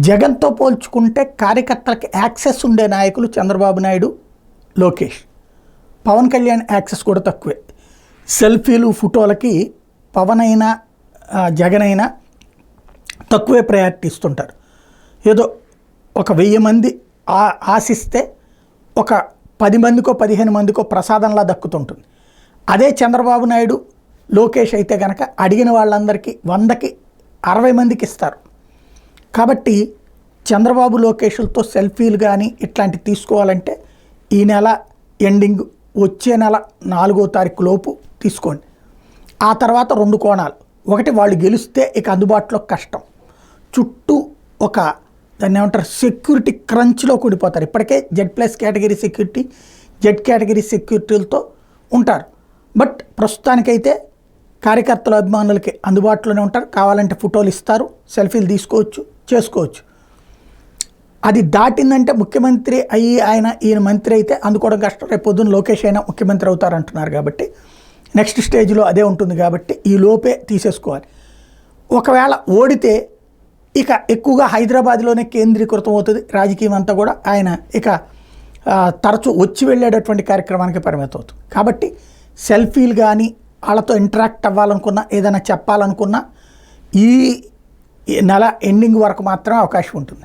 జగన్తో పోల్చుకుంటే కార్యకర్తలకు యాక్సెస్ ఉండే నాయకులు చంద్రబాబు నాయుడు, లోకేష్. పవన్ కళ్యాణ్ యాక్సెస్ కూడా తక్కువే. సెల్ఫీలు ఫోటోలకి పవన్ అయినా జగన్ అయినా తక్కువే ప్రయారిటీ ఇస్తుంటారు. ఏదో ఒక 1000 మంది ఆశిస్తే ఒక 10 మందికో 15 మందికో ప్రసాదంలా దక్కుతుంటుంది. అదే చంద్రబాబు నాయుడు, లోకేష్ అయితే కనుక అడిగిన వాళ్ళందరికీ 100కి 60 మందికి ఇస్తారు. కాబట్టి చంద్రబాబు లోకేష్లతో సెల్ఫీలు కానీ ఇట్లాంటివి తీసుకోవాలంటే ఈ నెల ఎండింగ్, వచ్చే నెల 4వ తారీఖు లోపు తీసుకోండి. ఆ తర్వాత 2 కోణాలు. ఒకటి, వాళ్ళు గెలిస్తే ఇక అందుబాటులో కష్టం, చుట్టూ ఒక దాన్ని ఏమంటారు సెక్యూరిటీ క్రంచ్లో కూడిపోతారు. ఇప్పటికే Z+ category security, Z category సెక్యూరిటీలతో ఉంటారు. బట్ ప్రస్తుతానికైతే కార్యకర్తల అభిమానులకి అందుబాటులోనే ఉంటారు. కావాలంటే ఫోటోలు ఇస్తారు, సెల్ఫీలు తీసుకోవచ్చు, చేసుకోవచ్చు. అది దాటిందంటే ముఖ్యమంత్రి అయ్యి ఈయన మంత్రి అయితే అందుకోవడం కష్టం. రేపు పొద్దున్న లోకేష్ అయినా ముఖ్యమంత్రి అవుతారంటున్నారు కాబట్టి నెక్స్ట్ స్టేజ్లో అదే ఉంటుంది. కాబట్టి ఈ లోపే తీసేసుకోవాలి. ఒకవేళ ఓడితే ఇక ఎక్కువగా హైదరాబాద్లోనే కేంద్రీకృతం అవుతుంది రాజకీయం అంతా కూడా. ఆయన ఇక తరచూ వచ్చి వెళ్ళేటటువంటి కార్యక్రమానికి పరిమితం అవుతుంది. కాబట్టి సెల్ఫీలు కానీ వాళ్ళతో ఇంటరాక్ట్ అవ్వాలనుకున్నా, ఏదైనా చెప్పాలనుకున్నా ఈ నెల ఎండింగ్ వరకు మాత్రమే అవకాశం ఉంటుంది.